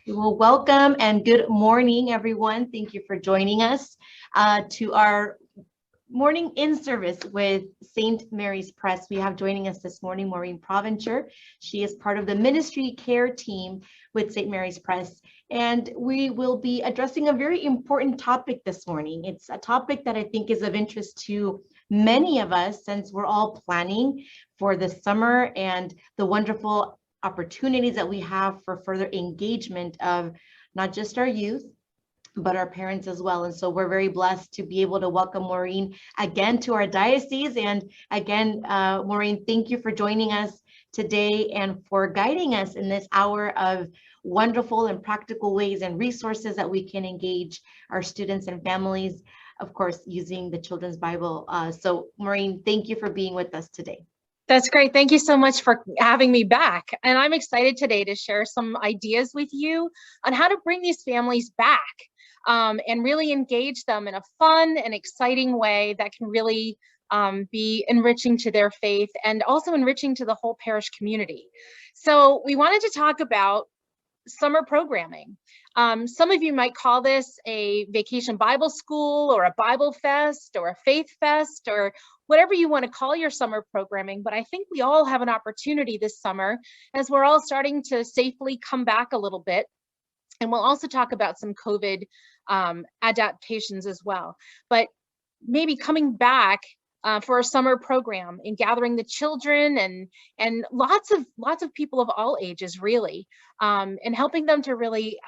Well, welcome and good morning, everyone. Thank you for joining us to our morning in service with St. Mary's Press. We have joining us this morning Maureen Provencher. She is part of the ministry care team with St. Mary's Press. And we will be addressing a very important topic this morning. It's a topic that I think is of interest to many of us since we're all planning for the summer and the wonderful opportunities that we have for further engagement of not just our youth, but our parents as well. And so we're very blessed to be able to welcome Maureen again to our diocese. And again, Maureen, thank you for joining us today and for guiding us in this hour of wonderful and practical ways and resources that we can engage our students and families, of course, using the Children's Bible. So Maureen, thank you for being with us today. That's great. Thank you so much for having me back. And I'm excited today to share some ideas with you on how to bring these families back and really engage them in a fun and exciting way that can really be enriching to their faith and also enriching to the whole parish community. So we wanted to talk about summer programming. Some of you might call this a vacation Bible school or a Bible fest or a faith fest or whatever you want to call your summer programming. But I think we all have an opportunity this summer as we're all starting to safely come back a little bit. And we'll also talk about some COVID adaptations as well. But maybe coming back for a summer program and gathering the children and lots of people of all ages, really, and helping them to really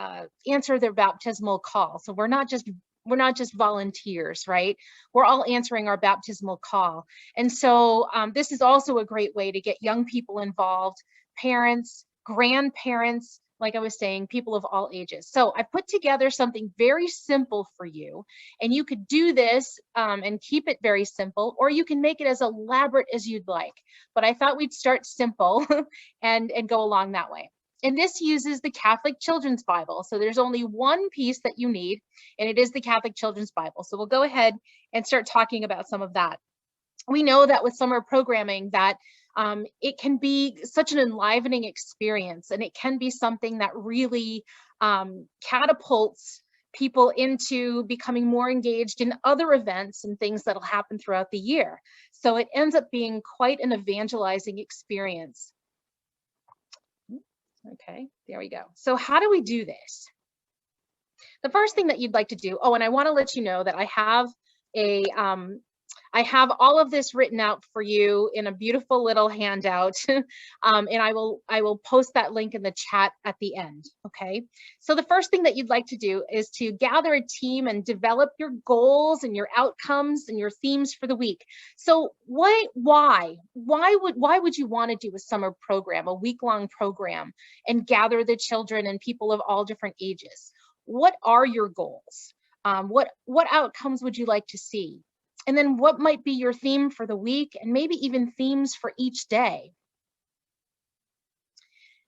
answer their baptismal call. So we're not just volunteers, right? We're all answering our baptismal call. And so this is also a great way to get young people involved, parents, grandparents, like I was saying, people of all ages. So I put together something very simple for you, and you could do this and keep it very simple, or you can make it as elaborate as you'd like. But I thought we'd start simple and go along that way. And this uses the Catholic Children's Bible. So there's only one piece that you need, and it is the Catholic Children's Bible. So we'll go ahead and start talking about some of that. We know that with summer programming that it can be such an enlivening experience, and it can be something that really catapults people into becoming more engaged in other events and things that'll happen throughout the year. So it ends up being quite an evangelizing experience. Okay, there we go. So how do we do this? The first thing that you'd like to do, and I want to let you know that I have all of this written out for you in a beautiful little handout, and I will post that link in the chat at the end. Okay, so the first thing that you'd like to do is to gather a team and develop your goals and your outcomes and your themes for the week. So why would you want to do a summer program, a week-long program, and gather the children and people of all different ages? What are your goals? What outcomes would you like to see? And then what might be your theme for the week, and maybe even themes for each day?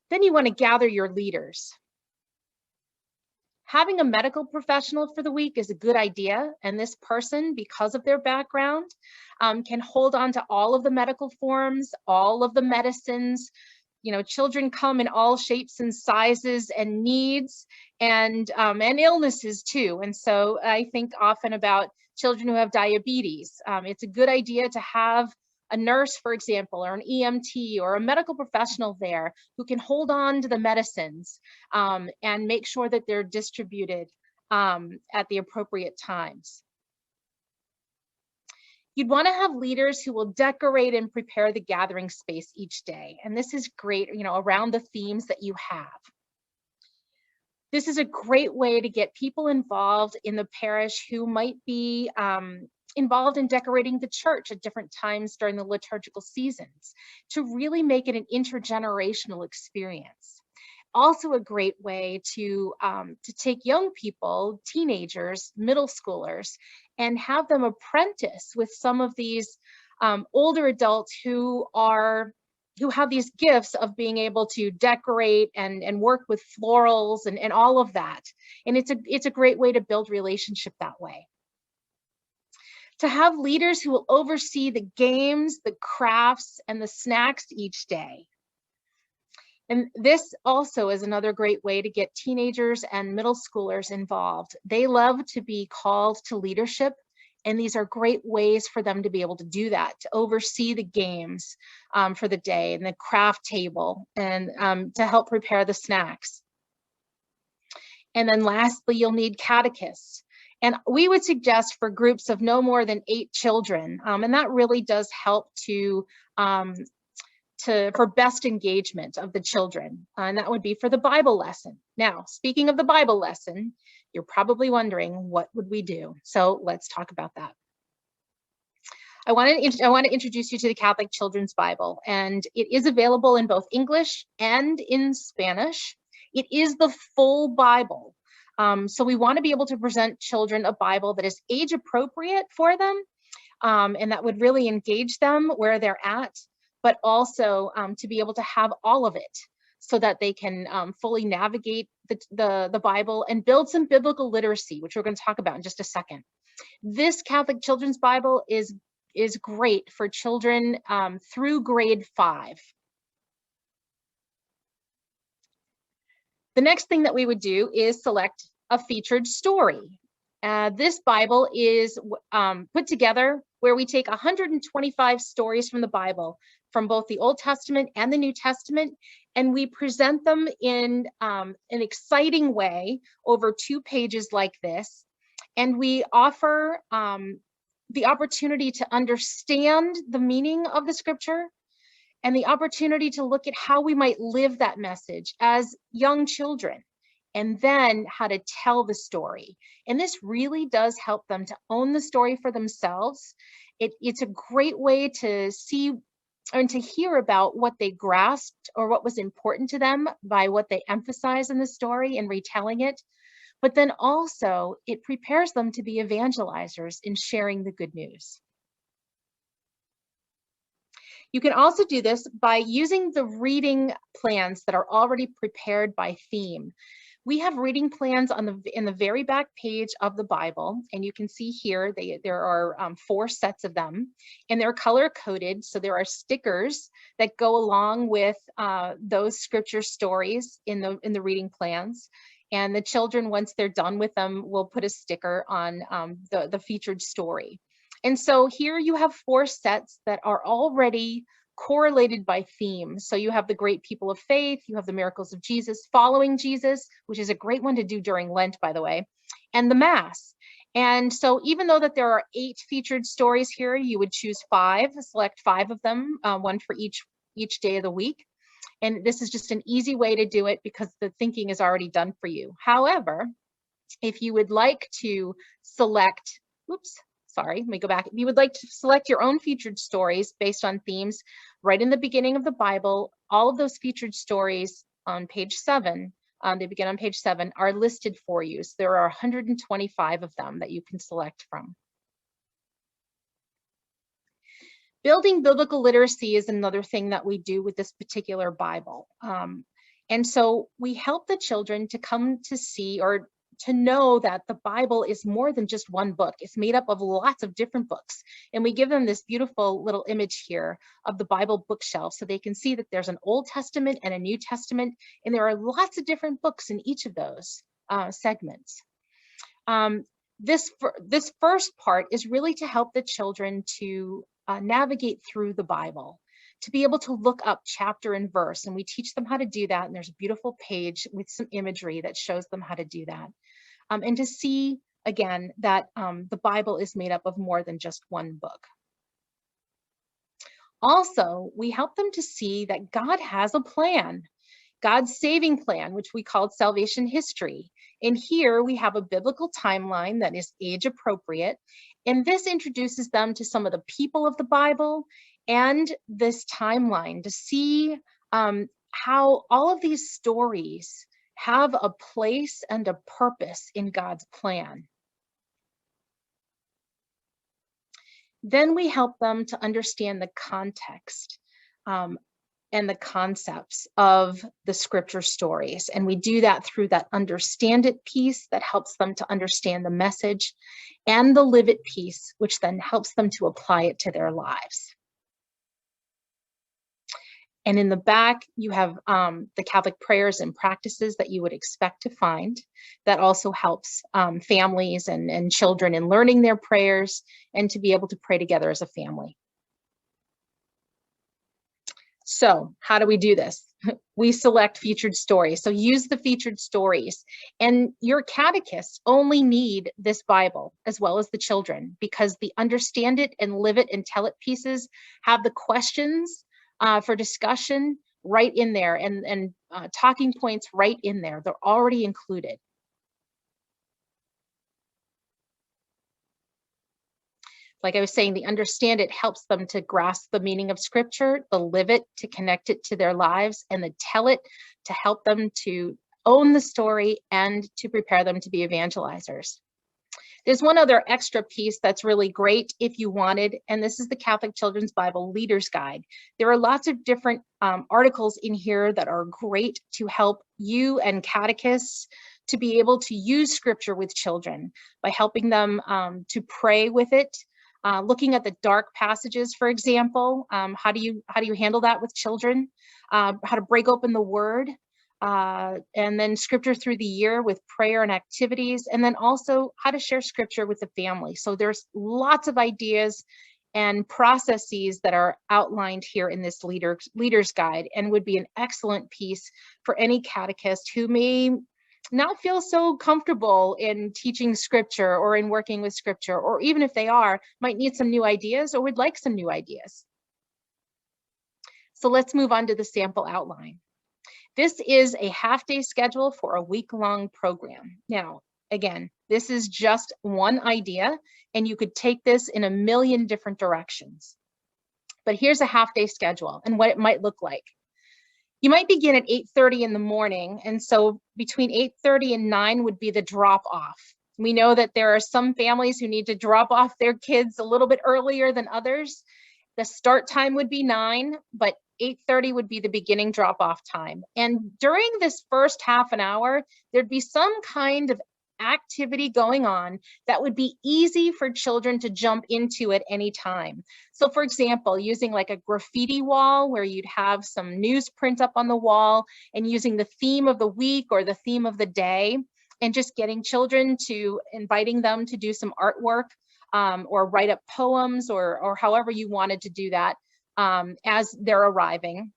Then you want to gather your leaders. Having a medical professional for the week is a good idea, and this person, because of their background, can hold on to all of the medical forms, all of the medicines. You know, children come in all shapes and sizes and needs and illnesses too. And so I think often about children who have diabetes. It's a good idea to have a nurse, for example, or an EMT or a medical professional there who can hold on to the medicines and make sure that they're distributed at the appropriate times. You'd want to have leaders who will decorate and prepare the gathering space each day. And this is great, you know, around the themes that you have. This is a great way to get people involved in the parish who might be involved in decorating the church at different times during the liturgical seasons, to really make it an intergenerational experience. Also a great way to take young people, teenagers, middle schoolers, and have them apprentice with some of these older adults who have these gifts of being able to decorate and work with florals and all of that. And it's a great way to build relationship that way. To have leaders who will oversee the games, the crafts, and the snacks each day. And this also is another great way to get teenagers and middle schoolers involved. They love to be called to leadership, and these are great ways for them to be able to do that, to oversee the games for the day and the craft table, and to help prepare the snacks. And then lastly, you'll need catechists. And we would suggest for groups of no more than 8 children, and that really does help for best engagement of the children, and that would be for the Bible lesson. Now, speaking of the Bible lesson, you're probably wondering, what would we do? So let's talk about that. I want to introduce you to the Catholic Children's Bible, and it is available in both English and in Spanish. It is the full Bible. So we want to be able to present children a Bible that is age appropriate for them, and that would really engage them where they're at, but also to be able to have all of it so that they can fully navigate the Bible and build some biblical literacy, which we're going to talk about in just a second. This Catholic Children's Bible is great for children through grade 5. The next thing that we would do is select a featured story. This Bible is put together where we take 125 stories from the Bible, from both the Old Testament and the New Testament, and we present them in an exciting way over 2 pages like this. And we offer the opportunity to understand the meaning of the scripture and the opportunity to look at how we might live that message as young children, and then how to tell the story. And this really does help them to own the story for themselves. It's a great way to see and to hear about what they grasped or what was important to them by what they emphasize in the story and retelling it. But then also it prepares them to be evangelizers in sharing the good news. You can also do this by using the reading plans that are already prepared by theme. We have reading plans in the very back page of the Bible, and you can see here there are 4 sets of them, and they're color coded. So there are stickers that go along with those scripture stories in the reading plans. And the children, once they're done with them, will put a sticker on the featured story. And so here you have 4 sets that are already correlated by theme. So you have the great people of faith, you have the miracles of Jesus, following Jesus, which is a great one to do during Lent, by the way, and the Mass. And so even though that there are 8 featured stories here, you would choose 5, select 5 of them, 1 for each day of the week. And this is just an easy way to do it because the thinking is already done for you. However, if you would like to select, let me go back. If you would like to select your own featured stories based on themes, right in the beginning of the Bible, all of those featured stories on page 7, they begin on page 7, are listed for you. So there are 125 of them that you can select from. Building biblical literacy is another thing that we do with this particular Bible. And so we help the children to come to see or to know that the Bible is more than just one book. It's made up of lots of different books. And we give them this beautiful little image here of the Bible bookshelf so they can see that there's an Old Testament and a New Testament, and there are lots of different books in each of those segments. This first part is really to help the children to navigate through the Bible, to be able to look up chapter and verse, and we teach them how to do that. And there's a beautiful page with some imagery that shows them how to do that. And to see, again, that the Bible is made up of more than just one book. Also, we help them to see that God has a plan, God's saving plan, which we called salvation history. And here we have a biblical timeline that is age appropriate. And this introduces them to some of the people of the Bible and this timeline to see how all of these stories have a place and a purpose in God's plan. Then we help them to understand the context and the concepts of the scripture stories. And we do that through that understand it piece that helps them to understand the message, and the live it piece, which then helps them to apply it to their lives. And in the back, you have the Catholic prayers and practices that you would expect to find. That also helps families and children in learning their prayers and to be able to pray together as a family. So how do we do this? We select featured stories. So use the featured stories, and your catechists only need this Bible as well as the children, because the understand it and live it and tell it pieces have the questions for discussion right in there, and talking points right in there. They're already included. Like I was saying, the understand it helps them to grasp the meaning of scripture, the live it to connect it to their lives, and the tell it to help them to own the story and to prepare them to be evangelizers. There's one other extra piece that's really great if you wanted, and this is the Catholic Children's Bible Leader's Guide. There are lots of different articles in here that are great to help you and catechists to be able to use scripture with children by helping them to pray with it. Looking at the dark passages, for example, how do you handle that with children? How to break open the word, and then scripture through the year with prayer and activities, and then also how to share scripture with the family. So there's lots of ideas and processes that are outlined here in this leader's guide, and would be an excellent piece for any catechist who may not feel so comfortable in teaching scripture or in working with scripture, or even if they are, might need some new ideas or would like some new ideas. So let's move on to the sample outline. This is a half-day schedule for a week-long program. Now, again, this is just one idea, and you could take this in a million different directions. But here's a half-day schedule and what it might look like. You might begin at 8:30 in the morning, and so between 8:30 and 9 would be the drop off. We know that there are some families who need to drop off their kids a little bit earlier than others. The start time would be 9, but 8:30 would be the beginning drop off time. And during this first half an hour, there'd be some kind of activity going on that would be easy for children to jump into at any time. So for example, using like a graffiti wall where you'd have some newsprint up on the wall, and using the theme of the week or the theme of the day, and just getting children to inviting them to do some artwork, or write up poems, or however you wanted to do that as they're arriving.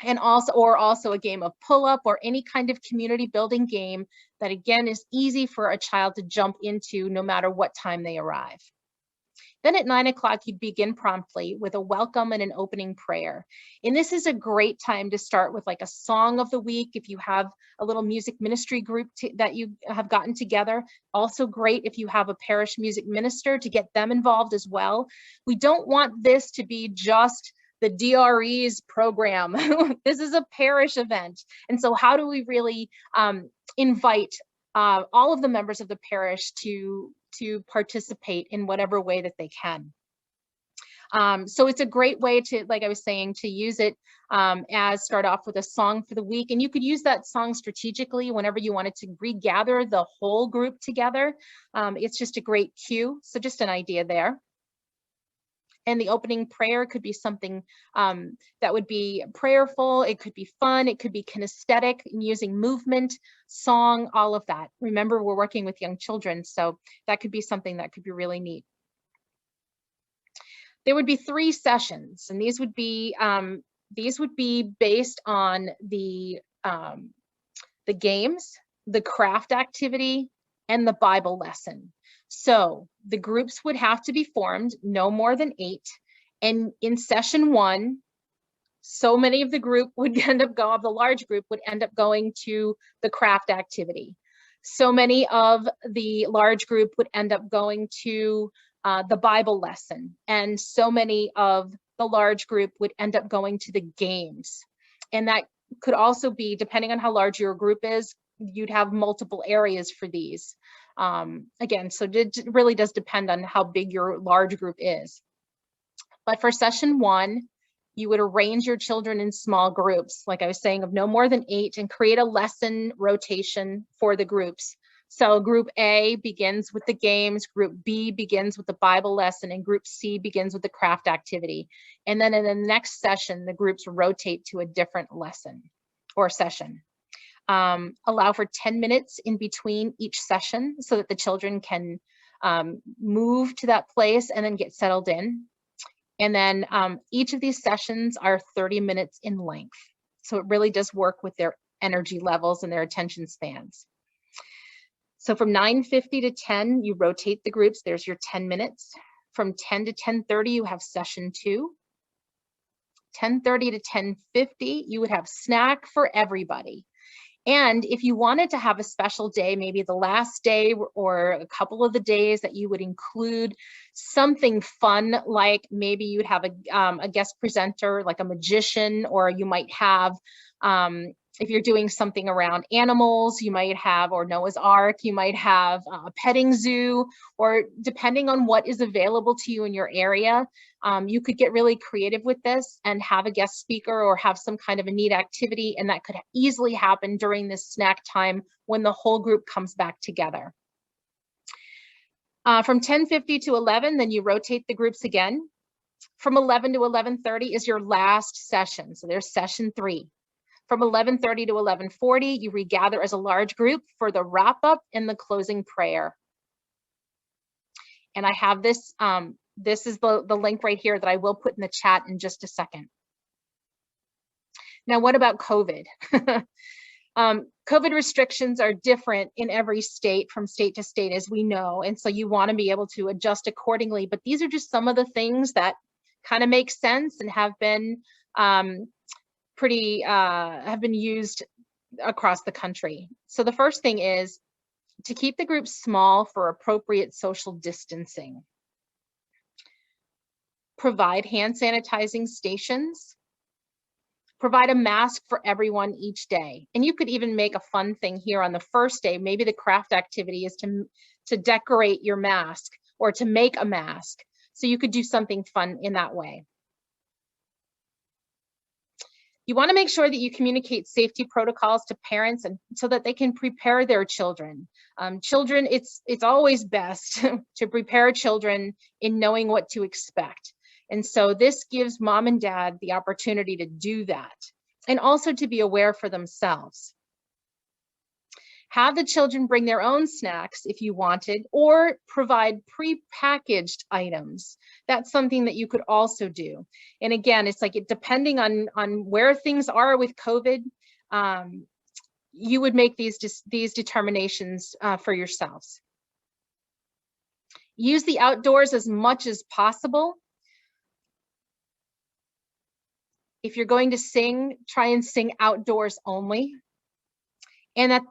And also a game of pull-up or any kind of community building game that, again, is easy for a child to jump into no matter what time they arrive. Then at 9 o'clock, you'd begin promptly with a welcome and an opening prayer. And this is a great time to start with like a song of the week if you have a little music ministry group that you have gotten together. Also great if you have a parish music minister to get them involved as well. We don't want this to be just the DRE's program. This is a parish event. And so how do we really invite all of the members of the parish to participate in whatever way that they can? So it's a great way to, like I was saying, to use it as start off with a song for the week. And you could use that song strategically whenever you wanted to regather the whole group together. It's just a great cue. So just an idea there. And the opening prayer could be something that would be prayerful. It could be fun. It could be kinesthetic, using movement, song, all of that. Remember, we're working with young children, so that could be something that could be really neat. There would be 3 sessions, and these would be based on the games, the craft activity, and the Bible lesson. So the groups would have to be formed, no more than 8. And in session 1, so many of the group would end up going, the large group would end up going to the craft activity. So many of the large group would end up going to the Bible lesson. And so many of the large group would end up going to the games. And that could also be, depending on how large your group is, you'd have multiple areas for these. Again, so it really does depend on how big your large group is. But for session 1, you would arrange your children in small groups, like I was saying, of no more than 8, and create a lesson rotation for the groups. So group A begins with the games, group B begins with the Bible lesson, and group C begins with the craft activity. And then in the next session, the groups rotate to a different lesson or session. Allow for 10 minutes in between each session so that the children can move to that place and then get settled in. And then each of these sessions are 30 minutes in length. So it really does work with their energy levels and their attention spans. So from 9:50 to 10, you rotate the groups. There's your 10 minutes. From 10 to 10:30, you have session 2. 10:30 to 10:50, you would have snack for everybody. And if you wanted to have a special day, maybe the last day or a couple of the days that you would include something fun, like maybe you'd have a guest presenter, like a magician, or you might have, if you're doing something around animals, you might have, or Noah's Ark, you might have a petting zoo, or depending on what is available to you in your area, you could get really creative with this and have a guest speaker or have some kind of a neat activity, and that could easily happen during this snack time when the whole group comes back together. From 10:50 to 11, then you rotate the groups again. From 11 to 11:30 is your last session. So there's session 3. From 11:30 to 11:40, you regather as a large group for the wrap up and the closing prayer. And I have this, this is the link right here that I will put in the chat in just a second. Now, what about COVID? COVID restrictions are different in every state from state to state, as we know. And so you want to be able to adjust accordingly. But these are just some of the things that kind of make sense and have been have been used across the country. So the first thing is to keep the group small for appropriate social distancing. Provide hand sanitizing stations. Provide a mask for everyone each day. And you could even make a fun thing here on the first day. Maybe the craft activity is to decorate your mask or to make a mask. So you could do something fun in that way. You want to make sure that you communicate safety protocols to parents and so that they can prepare their children. Children, it's always best to prepare children in knowing what to expect. And so this gives mom and dad the opportunity to do that and also to be aware for themselves. Have the children bring their own snacks if you wanted, or provide pre-packaged items. That's something that you could also do. And again, it's like depending on where things are with COVID, you would make these determinations for yourselves. Use the outdoors as much as possible. If you're going to sing, try and sing outdoors only. And that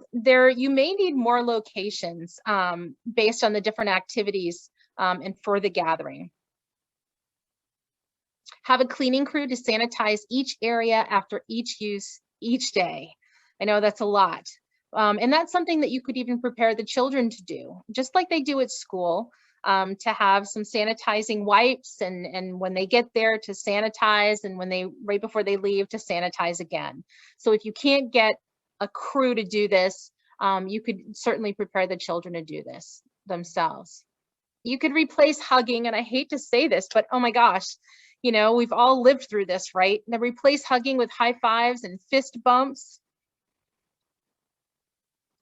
you may need more locations based on the different activities and for the gathering. Have a cleaning crew to sanitize each area after each use each day. I know that's a lot. And that's something that you could even prepare the children to do, just like they do at school, to have some sanitizing wipes and when they get there to sanitize, and right before they leave to sanitize again. So if you can't get a crew to do this, you could certainly prepare the children to do this themselves. You could replace hugging, and I hate to say this, but oh my gosh, you know, we've all lived through this, right? Now replace hugging with high fives and fist bumps.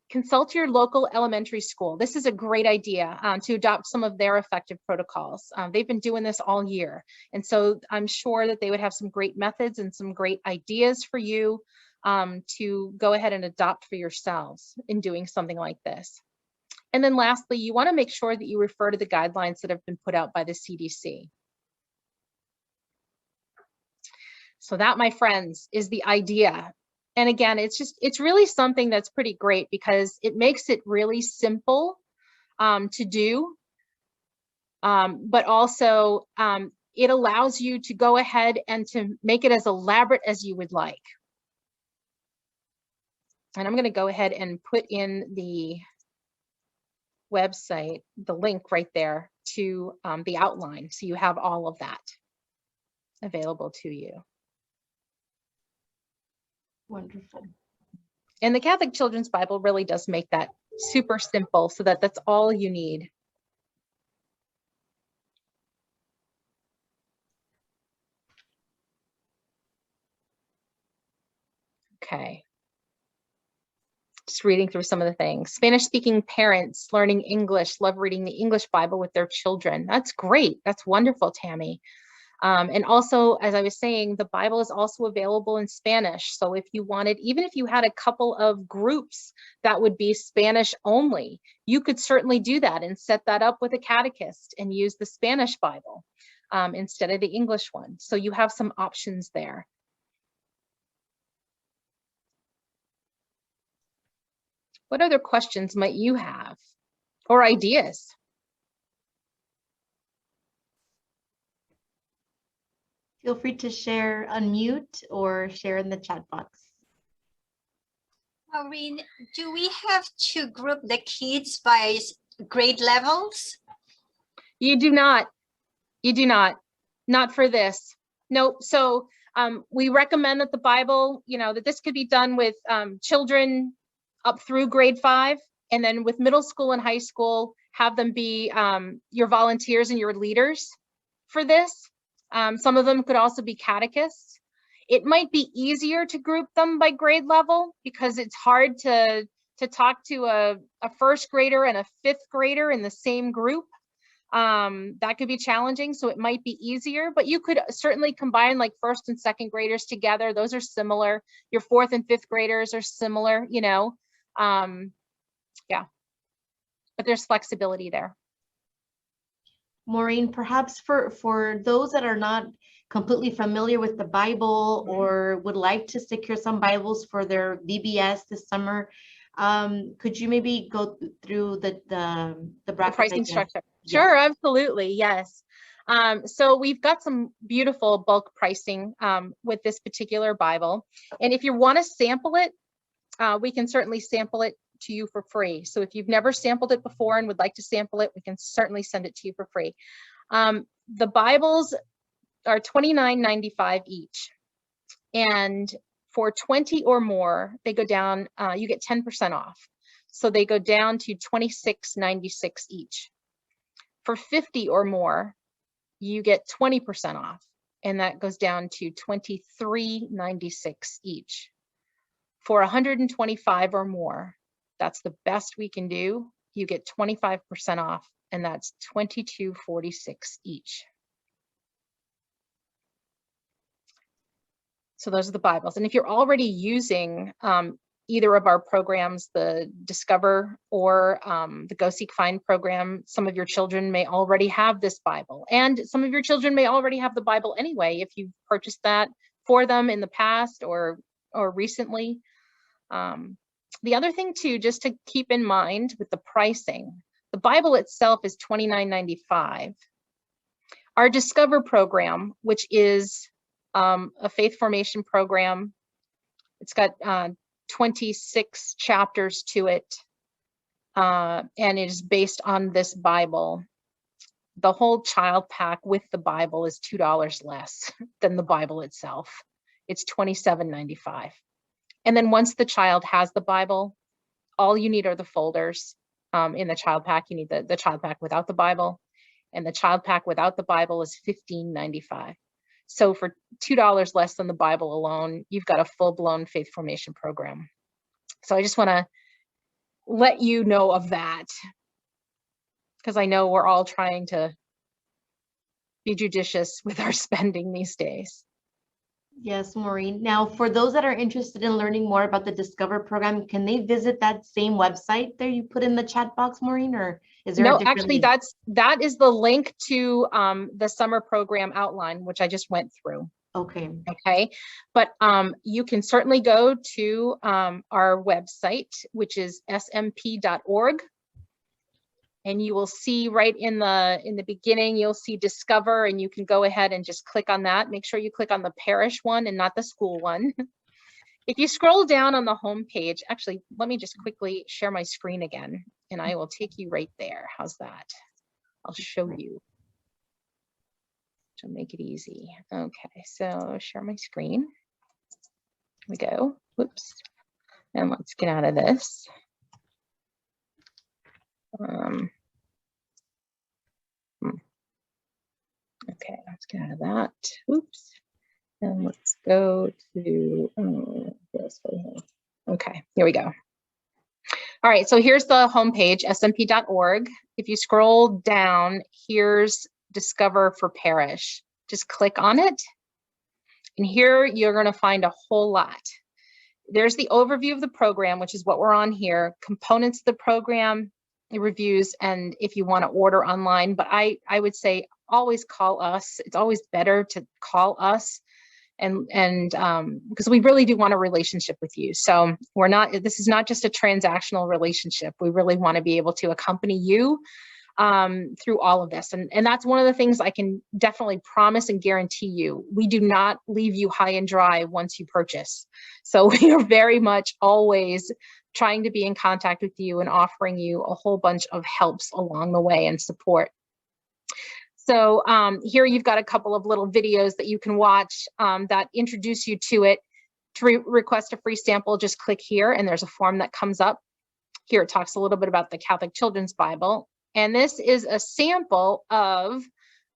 Consult your local elementary school. This is a great idea to adopt some of their effective protocols. They've been doing this all year. And so I'm sure that they would have some great methods and some great ideas for you to go ahead and adopt for yourselves in doing something like this. And then lastly, you want to make sure that you refer to the guidelines that have been put out by the CDC. So that, my friends, is the idea. And again, it's really something that's pretty great because it makes it really simple to do, but also it allows you to go ahead and to make it as elaborate as you would like. And I'm going to go ahead and put in the website, the link right there to the outline. So you have all of that available to you. Wonderful. And the Catholic Children's Bible really does make that Super simple, so that's all you need. Okay. Just reading through some of the things. Spanish-speaking parents learning English, love reading the English Bible with their children. That's great. That's wonderful, Tammy. And also, as I was saying, the Bible is also available in Spanish. So if you wanted, even if you had a couple of groups that would be Spanish only, you could certainly do that and set that up with a catechist and use the Spanish Bible instead of the English one. So you have some options there. What other questions might you have or ideas? Feel free to share, unmute, or share in the chat box. Maureen, do we have to group the kids by grade levels? You do not. You do not. Not for this. Nope. So we recommend that the Bible, that this could be done with children up through grade 5, and then with middle school and high school, have them be your volunteers and your leaders for this. Some of them could also be catechists. It might be easier to group them by grade level because it's hard to talk to a first grader and a 5th grader in the same group. That could be challenging, so it might be easier, but you could certainly combine like 1st and 2nd graders together. Those are similar. Your 4th and 5th graders are similar, yeah, but there's flexibility there. Maureen, perhaps for those that are not completely familiar with the Bible or would like to secure some Bibles for their VBS this summer, could you maybe go through the pricing structure? Sure, absolutely, yes. So we've got some beautiful bulk pricing with this particular Bible, and if you want to sample it, we can certainly sample it to you for free. So if you've never sampled it before and would like to sample it, we can certainly send it to you for free. The Bibles are $29.95 each, and for 20 or more, they go down, you get 10% off. So they go down to $26.96 each. For 50 or more, you get 20% off, and that goes down to $23.96 each. For 125 or more, that's the best we can do, you get 25% off, and that's $22.46 each. So those are the Bibles. And if you're already using either of our programs, the Discover or the Go Seek Find program, some of your children may already have this Bible, and some of your children may already have the Bible anyway if you've purchased that for them in the past or recently. The other thing too, just to keep in mind with the pricing, the Bible itself is $29.95. Our Discover program, which is a faith formation program, it's got 26 chapters to it, and it is based on this Bible. The whole child pack with the Bible is $2 less than the Bible itself. It's $27.95. And then once the child has the Bible, all you need are the folders in the child pack. You need the child pack without the Bible, and the child pack without the Bible is $15.95. So for $2 less than the Bible alone, you've got a full-blown faith formation program. So I just want to let you know of that, because I know we're all trying to be judicious with our spending these days. Yes, Maureen. Now, for those that are interested in learning more about the Discover program, can they visit that same website there you put in the chat box, Maureen, or is there a different actually link? that is the link to the summer program outline, which I just went through. Okay. Okay, but you can certainly go to our website, which is smp.org. And you will see right in the beginning, you'll see Discover, and you can go ahead and just click on that. Make sure you click on the parish one and not the school one. If you scroll down on the home page, actually, let me just quickly share my screen again, and I will take you right there. How's that? I'll show you to make it easy. Okay, so share my screen. Here we go. Whoops. And let's get out of this. Okay, let's get out of that. Oops. And let's go to this way here. Okay, here we go. All right, so here's the homepage, smp.org. If you scroll down, here's Discover for Parish. Just click on it. And here you're going to find a whole lot. There's the overview of the program, which is what we're on here, components of the program, the reviews, and if you want to order online. But I would say always call us. It's always better to call us, and because we really do want a relationship with you. So this is not just a transactional relationship. We really want to be able to accompany you through all of this. And that's one of the things I can definitely promise and guarantee you. We do not leave you high and dry once you purchase. So we are very much always trying to be in contact with you and offering you a whole bunch of helps along the way and support. So here you've got a couple of little videos that you can watch that introduce you to it. To request a free sample, just click here and there's a form that comes up. Here it talks a little bit about the Catholic Children's Bible. And this is a sample of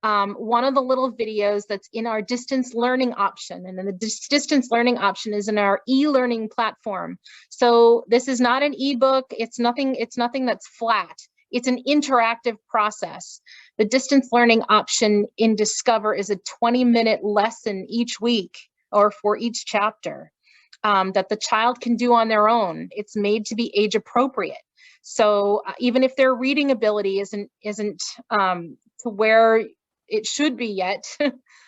one of the little videos that's in our distance learning option. And then the distance learning option is in our e-learning platform. So this is not an ebook. It's nothing that's flat. It's an interactive process. The distance learning option in Discover is a 20-minute lesson each week or for each chapter that the child can do on their own. It's made to be age appropriate. So even if their reading ability isn't to where it should be yet,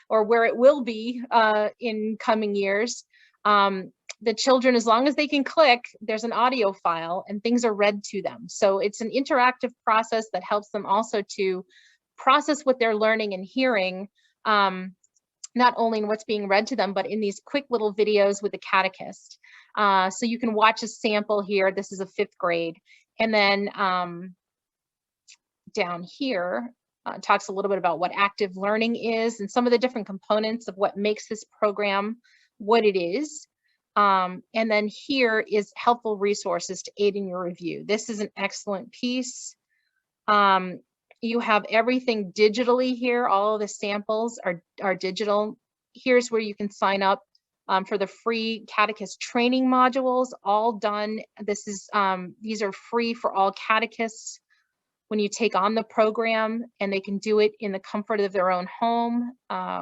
or where it will be in coming years, the children, as long as they can click, there's an audio file and things are read to them. So it's an interactive process that helps them also to process what they're learning and hearing, not only in what's being read to them, but in these quick little videos with the catechist. So you can watch a sample here. This is a 5th grade. And then down here, talks a little bit about what active learning is and some of the different components of what makes this program what it is. And then here is helpful resources to aid in your review. This is an excellent piece. You have everything digitally here. All of the samples are digital. Here's where you can sign up for the free catechist training modules, all done. This is these are free for all catechists when you take on the program, and they can do it in the comfort of their own home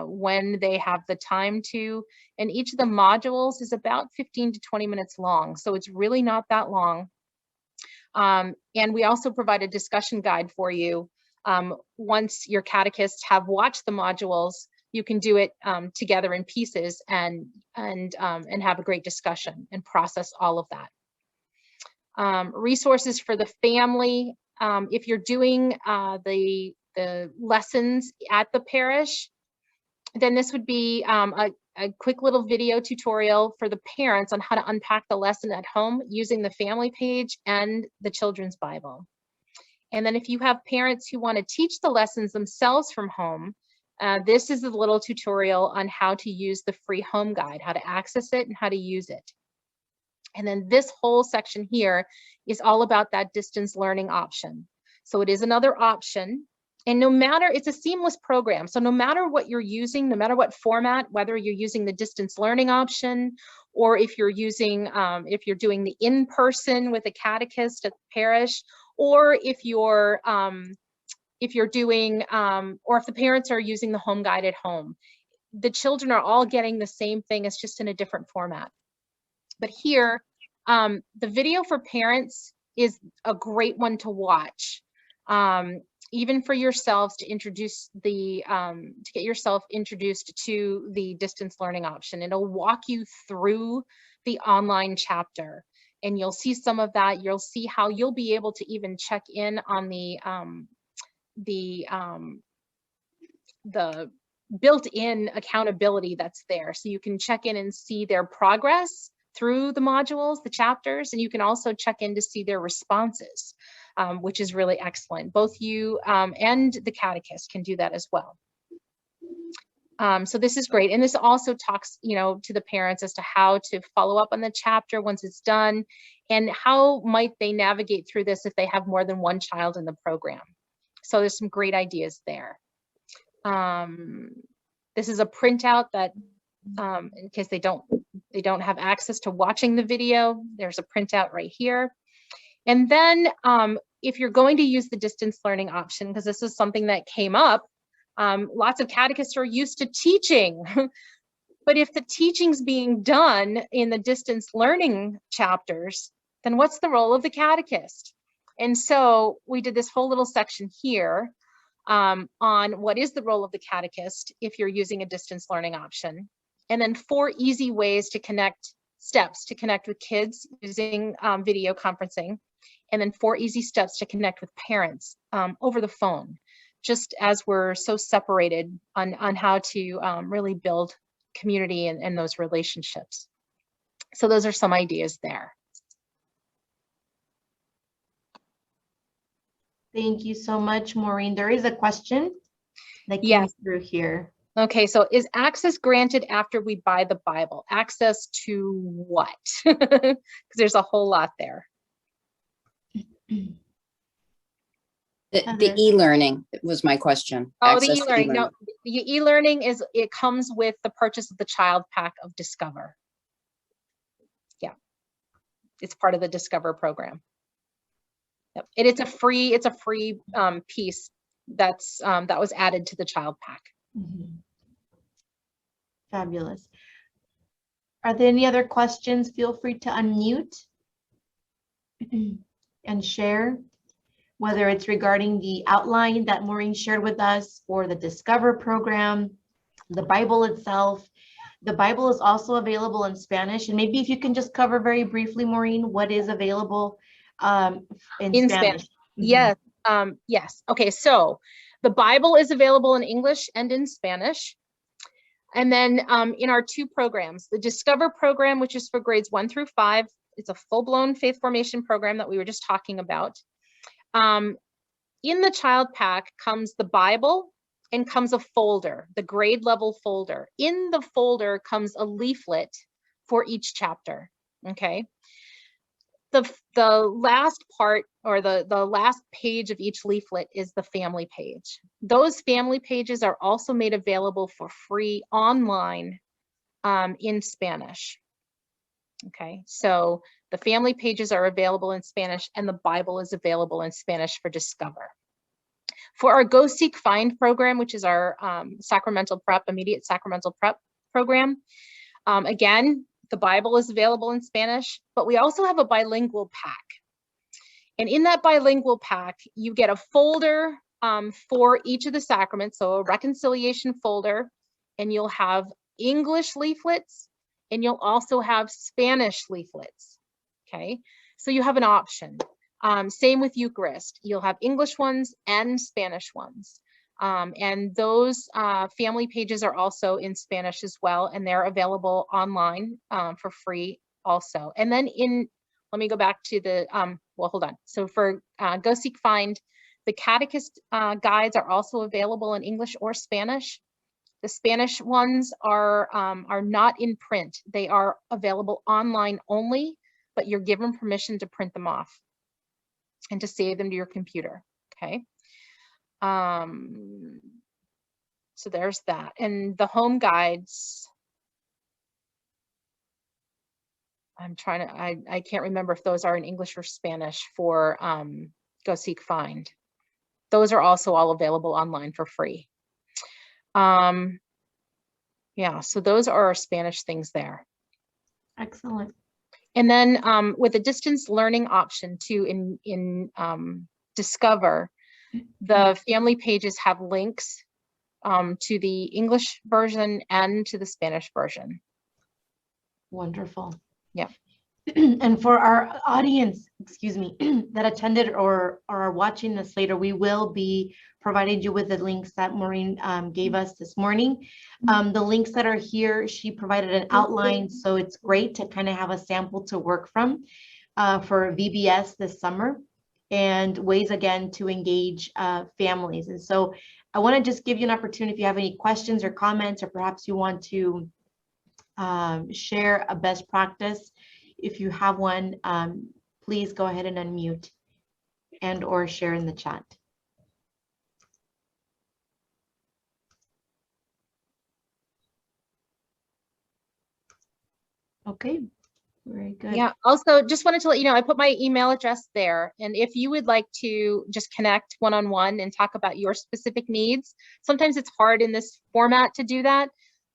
when they have the time to. And each of the modules is about 15 to 20 minutes long, so it's really not that long. And we also provide a discussion guide for you. Once your catechists have watched the modules, you can do it together in pieces and have a great discussion and process all of that. Resources for the family. If you're doing the lessons at the parish, then this would be a quick little video tutorial for the parents on how to unpack the lesson at home using the family page and the children's Bible. And then if you have parents who want to teach the lessons themselves from home, this is a little tutorial on how to use the free home guide, how to access it and how to use it. And then this whole section here is all about that distance learning option. So it is another option. And no matter, it's a seamless program. So no matter what you're using, no matter what format, whether you're using the distance learning option, or if you're using, if you're doing the in-person with a catechist at the parish, or if you're doing, or if the parents are using the home guide at home, the children are all getting the same thing. It's just in a different format. But here, the video for parents is a great one to watch, even for yourselves to introduce the, to get yourself introduced to the distance learning option. It'll walk you through the online chapter, and you'll see some of that. You'll see how you'll be able to even check in on the built-in accountability that's there. So you can check in and see their progress through the modules, the chapters, and you can also check in to see their responses, which is really excellent. Both you and the catechist can do that as well. So this is great. And this also talks, to the parents as to how to follow up on the chapter once it's done, and how might they navigate through this if they have more than one child in the program. So there's some great ideas there. This is a printout that, in case they don't have access to watching the video, there's a printout right here. And then if you're going to use the distance learning option, because this is something that came up, lots of catechists are used to teaching, but if the teaching's being done in the distance learning chapters, then what's the role of the catechist? And so we did this whole little section here on what is the role of the catechist if you're using a distance learning option. And then 4 easy ways to steps to connect with kids using video conferencing. And then 4 easy steps to connect with parents over the phone, just as we're so separated on how to really build community and those relationships. So those are some ideas there. Thank you so much, Maureen. There is a question that came Yes. through here. Okay, so is access granted after we buy the Bible? Access to what? Because there's a whole lot there. The e-learning was my question. Oh, the Access to e-learning. No, the e-learning it comes with the purchase of the child pack of Discover. Yeah, it's part of the Discover program. Yep. And it's a free piece that was added to the child pack. Mhm. Fabulous. Are there any other questions? Feel free to unmute and share, whether it's regarding the outline that Maureen shared with us or the Discover program, the Bible itself. The Bible is also available in Spanish. And maybe if you can just cover very briefly, Maureen, what is available in Spanish. Yes. Yes. Okay. So the Bible is available in English and in Spanish. And then in our 2 programs, the Discover program, which is for grades 1 through 5, it's a full-blown faith formation program that we were just talking about. In the child pack comes the Bible and comes a folder, the grade level folder. In the folder comes a leaflet for each chapter. Okay. The last part, or the last page of each leaflet, is the family page. Those family pages are also made available for free online in Spanish. Okay, so the family pages are available in Spanish, and the Bible is available in Spanish for Discover. For our Go Seek Find program, which is our immediate sacramental prep program, again, the Bible is available in Spanish, but we also have a bilingual pack. And in that bilingual pack, you get a folder for each of the sacraments, so a reconciliation folder, and you'll have English leaflets, and you'll also have Spanish leaflets. Okay, so you have an option. Same with Eucharist. You'll have English ones and Spanish ones. And those family pages are also in Spanish as well, and they're available online for free also. And then let me go back to the, well, hold on. So for Go Seek Find, the catechist guides are also available in English or Spanish. The Spanish ones are not in print. They are available online only, but you're given permission to print them off and to save them to your computer, okay? So there's that. And the home guides, I'm trying to, I can't remember if those are in English or Spanish for Go Seek Find. Those are also all available online for free. Yeah, so those are our Spanish things there. Excellent. And then with the distance learning option too in Discover, the family pages have links to the English version and to the Spanish version. Wonderful. Yeah. And for our audience, excuse me, that attended or are watching this later, we will be providing you with the links that Maureen gave us this morning. The links that are here, she provided an outline, so it's great to kind of have a sample to work from for VBS this summer, and ways again to engage families. And so I want to just give you an opportunity if you have any questions or comments, or perhaps you want to share a best practice. If you have one, please go ahead and unmute and or share in the chat. Okay, very good. Yeah, also just wanted to let you know, I put my email address there. And if you would like to just connect one-on-one and talk about your specific needs, sometimes it's hard in this format to do that.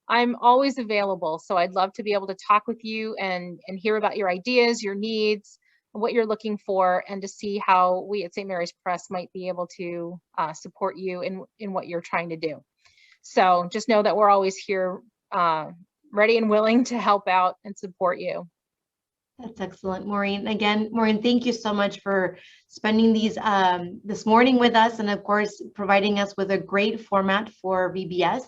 I'm always available. So I'd love to be able to talk with you and hear about your ideas, your needs, what you're looking for, and to see how we at St. Mary's Press might be able to support you in what you're trying to do. So just know that we're always here, ready and willing to help out and support you. That's excellent, Maureen. Again, Maureen, thank you so much for spending these this morning with us, and of course, providing us with a great format for VBS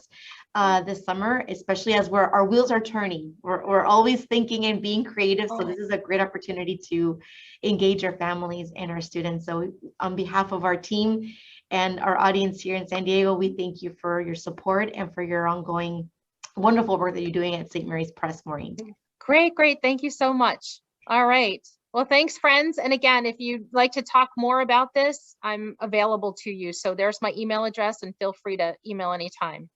this summer, especially as our wheels are turning. We're always thinking and being creative, so this is a great opportunity to engage our families and our students. So on behalf of our team and our audience here in San Diego, we thank you for your support and for your ongoing wonderful work that you're doing at St. Mary's Press, Maureen. Great, great. Thank you so much. All right. Well, thanks, friends. And again, if you'd like to talk more about this, I'm available to you. So there's my email address, and feel free to email anytime.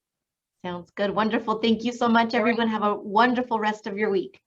Sounds good. Wonderful. Thank you so much, everyone. Have a wonderful rest of your week.